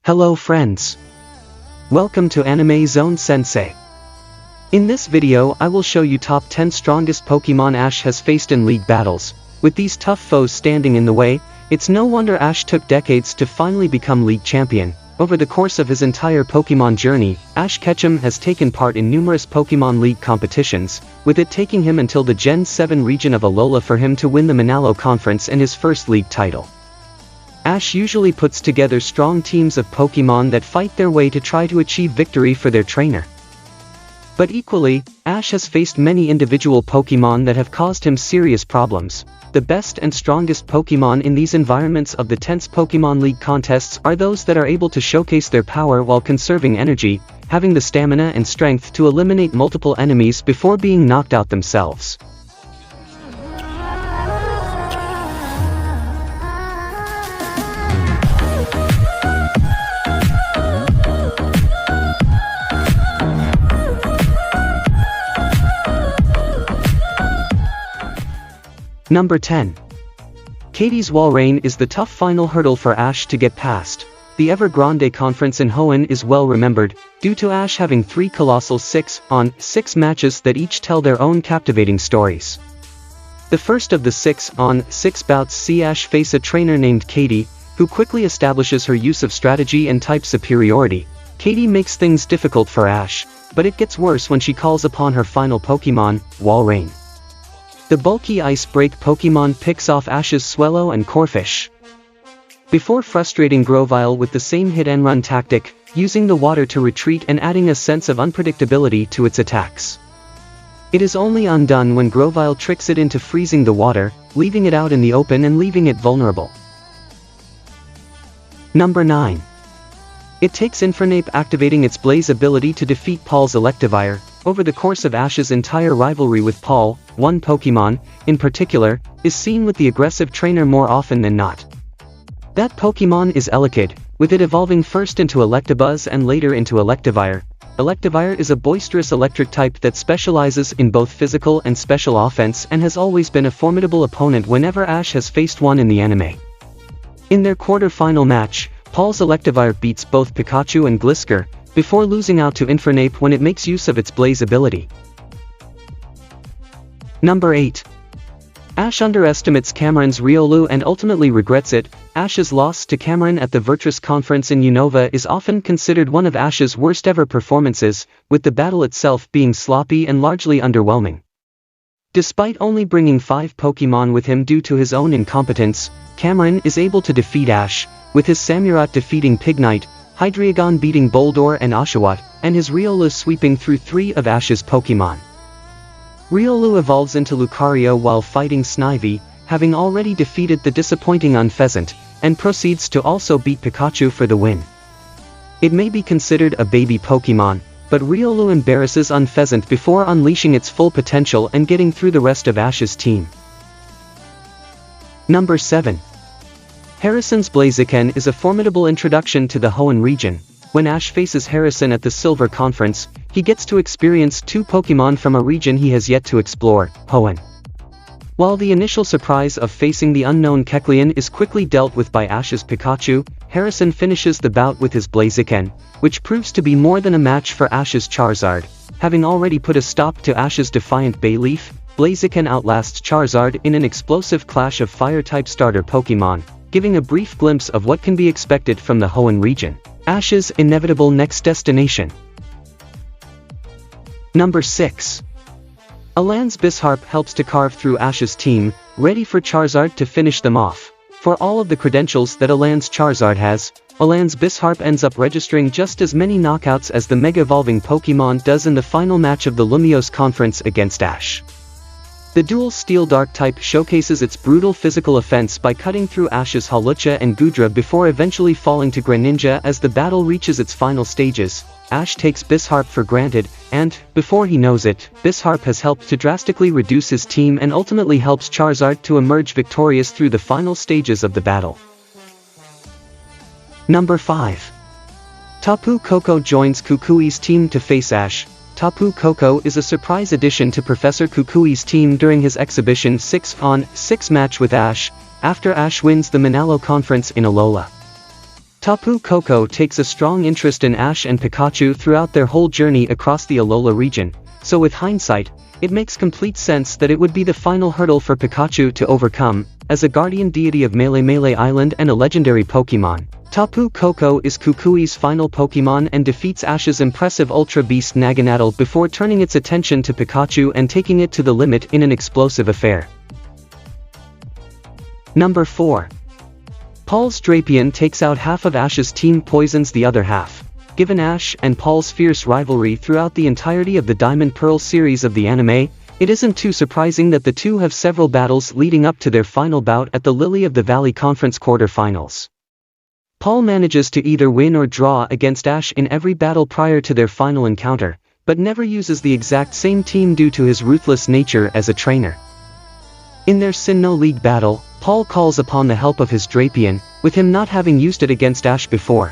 Hello friends. Welcome to Anime Zone Sensei. In this video I will show you top 10 strongest Pokemon Ash has faced in League battles. With these tough foes standing in the way, it's no wonder Ash took decades to finally become League champion. Over the course of his entire Pokemon journey, Ash Ketchum has taken part in numerous Pokemon League competitions, with it taking him until the Gen 7 region of Alola for him to win the Manalo Conference and his first League title. Ash usually puts together strong teams of Pokemon that fight their way to try to achieve victory for their trainer. But equally, Ash has faced many individual Pokemon that have caused him serious problems. The best and strongest Pokemon in these environments of the tense Pokemon League contests are those that are able to showcase their power while conserving energy, having the stamina and strength to eliminate multiple enemies before being knocked out themselves. Number 10. Katie's Walrein is the tough final hurdle for Ash to get past. The Evergrande Conference in Hoenn is well remembered, due to Ash having 3 colossal 6-on-6 matches that each tell their own captivating stories. The first of the 6-on-6 bouts see Ash face a trainer named Katie, who quickly establishes her use of strategy and type superiority. Katie makes things difficult for Ash, but it gets worse when she calls upon her final Pokemon, Walrein. The bulky Ice Break Pokemon picks off Ash's Swellow and Corphish. Before frustrating Grovyle with the same hit-and-run tactic, using the water to retreat and adding a sense of unpredictability to its attacks. It is only undone when Grovyle tricks it into freezing the water, leaving it out in the open and leaving it vulnerable. Number 9. It takes Infernape activating its Blaze ability to defeat Paul's Electivire. Over the course of Ash's entire rivalry with Paul, one Pokemon, in particular, is seen with the aggressive trainer more often than not. That Pokemon is Elekid, with it evolving first into Electabuzz and later into Electivire. Electivire is a boisterous electric type that specializes in both physical and special offense and has always been a formidable opponent whenever Ash has faced one in the anime. In their quarter-final match, Paul's Electivire beats both Pikachu and Glisker, before losing out to Infernape when it makes use of its Blaze ability. Number 8. Ash underestimates Cameron's Riolu and ultimately regrets it. Ash's loss to Cameron at the Virtus Conference in Unova is often considered one of Ash's worst ever performances, with the battle itself being sloppy and largely underwhelming. Despite only bringing 5 Pokemon with him due to his own incompetence, Cameron is able to defeat Ash, with his Samurott defeating Pignite, Hydreigon beating Boldore and Oshawott, and his Riolu sweeping through 3 of Ash's Pokemon. Riolu evolves into Lucario while fighting Snivy, having already defeated the disappointing Unfezant, and proceeds to also beat Pikachu for the win. It may be considered a baby Pokemon, but Riolu embarrasses Unfezant before unleashing its full potential and getting through the rest of Ash's team. Number 7. Harrison's Blaziken is a formidable introduction to the Hoenn region. When Ash faces Harrison at the Silver Conference, he gets to experience 2 Pokemon from a region he has yet to explore, Hoenn. While the initial surprise of facing the unknown Kecleon is quickly dealt with by Ash's Pikachu, Harrison finishes the bout with his Blaziken, which proves to be more than a match for Ash's Charizard. Having already put a stop to Ash's defiant Bayleaf, Blaziken outlasts Charizard in an explosive clash of Fire-type starter Pokemon, giving a brief glimpse of what can be expected from the Hoenn region, Ash's inevitable next destination. Number 6. Alolan Bisharp helps to carve through Ash's team, ready for Charizard to finish them off. For all of the credentials that Alolan's Charizard has, Alolan Bisharp ends up registering just as many knockouts as the Mega-Evolving Pokemon does in the final match of the Lumiose Conference against Ash. The dual Steel-Dark type showcases its brutal physical offense by cutting through Ash's Hawlucha and Goodra before eventually falling to Greninja as the battle reaches its final stages. Ash takes Bisharp for granted, and, before he knows it, Bisharp has helped to drastically reduce his team and ultimately helps Charizard to emerge victorious through the final stages of the battle. Number 5. Tapu Koko joins Kukui's team to face Ash. Tapu Koko is a surprise addition to Professor Kukui's team during his exhibition 6-on-6 match with Ash, after Ash wins the Manalo Conference in Alola. Tapu Koko takes a strong interest in Ash and Pikachu throughout their whole journey across the Alola region, so with hindsight, it makes complete sense that it would be the final hurdle for Pikachu to overcome. As a guardian deity of Melee Island and a legendary Pokémon, Tapu Koko is Kukui's final Pokémon and defeats Ash's impressive Ultra Beast Naganadel before turning its attention to Pikachu and taking it to the limit in an explosive affair. Number 4. Paul's Drapion takes out half of Ash's team, poisons the other half. Given Ash and Paul's fierce rivalry throughout the entirety of the Diamond Pearl series of the anime, it isn't too surprising that the two have several battles leading up to their final bout at the Lily of the Valley Conference quarter-finals. Paul manages to either win or draw against Ash in every battle prior to their final encounter, but never uses the exact same team due to his ruthless nature as a trainer. In their Sinnoh League battle, Paul calls upon the help of his Drapion, with him not having used it against Ash before.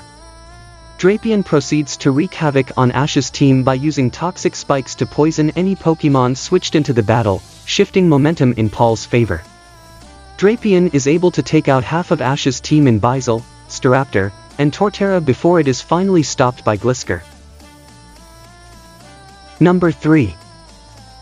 Drapion proceeds to wreak havoc on Ash's team by using toxic spikes to poison any Pokémon switched into the battle, shifting momentum in Paul's favor. Drapion is able to take out half of Ash's team in Bizel, Staraptor, and Torterra before it is finally stopped by Glisker. Number 3.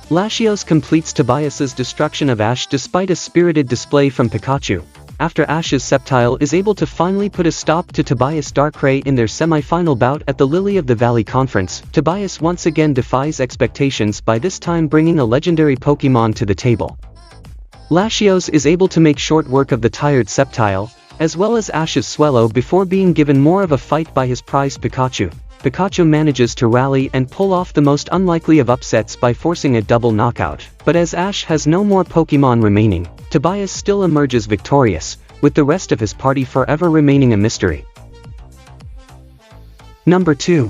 Lashios completes Tobias's destruction of Ash despite a spirited display from Pikachu. After Ash's Sceptile is able to finally put a stop to Tobias' Darkrai in their semi-final bout at the Lily of the Valley Conference, Tobias once again defies expectations by this time bringing a legendary Pokémon to the table. Lashios is able to make short work of the tired Sceptile, as well as Ash's Swellow before being given more of a fight by his prize Pikachu. Pikachu manages to rally and pull off the most unlikely of upsets by forcing a double knockout, but as Ash has no more Pokémon remaining, Tobias still emerges victorious, with the rest of his party forever remaining a mystery. Number 2.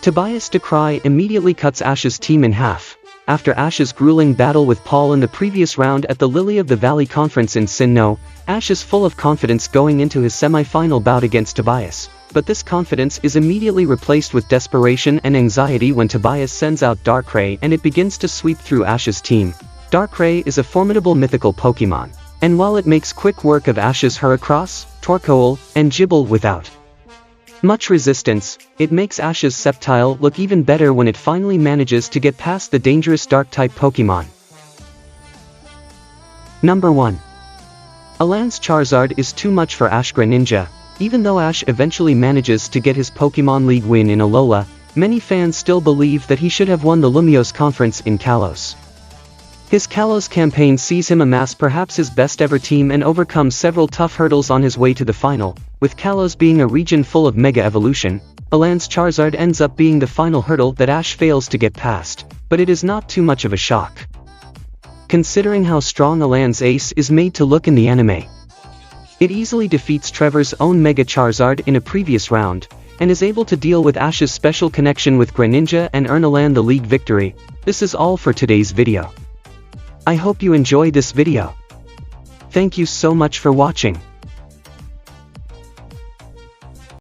Tobias Darkrai immediately cuts Ash's team in half. After Ash's grueling battle with Paul in the previous round at the Lily of the Valley Conference in Sinnoh, Ash is full of confidence going into his semi-final bout against Tobias, but this confidence is immediately replaced with desperation and anxiety when Tobias sends out Darkrai and it begins to sweep through Ash's team. Darkrai is a formidable mythical Pokémon, and while it makes quick work of Ash's Heracross, Torkoal, and Gible without much resistance, it makes Ash's Sceptile look even better when it finally manages to get past the dangerous Dark-type Pokémon. Number 1. Alolan Charizard is too much for Ash Greninja. Even though Ash eventually manages to get his Pokémon League win in Alola, many fans still believe that he should have won the Lumiose Conference in Kalos. His Kalos campaign sees him amass perhaps his best ever team and overcome several tough hurdles on his way to the final. With Kalos being a region full of Mega Evolution, Alolan Charizard ends up being the final hurdle that Ash fails to get past, but it is not too much of a shock, considering how strong Alolan's ace is made to look in the anime. It easily defeats Trevor's own Mega Charizard in a previous round, and is able to deal with Ash's special connection with Greninja and earn Alolan the league victory. This is all for today's video. I hope you enjoy this video. Thank you so much for watching.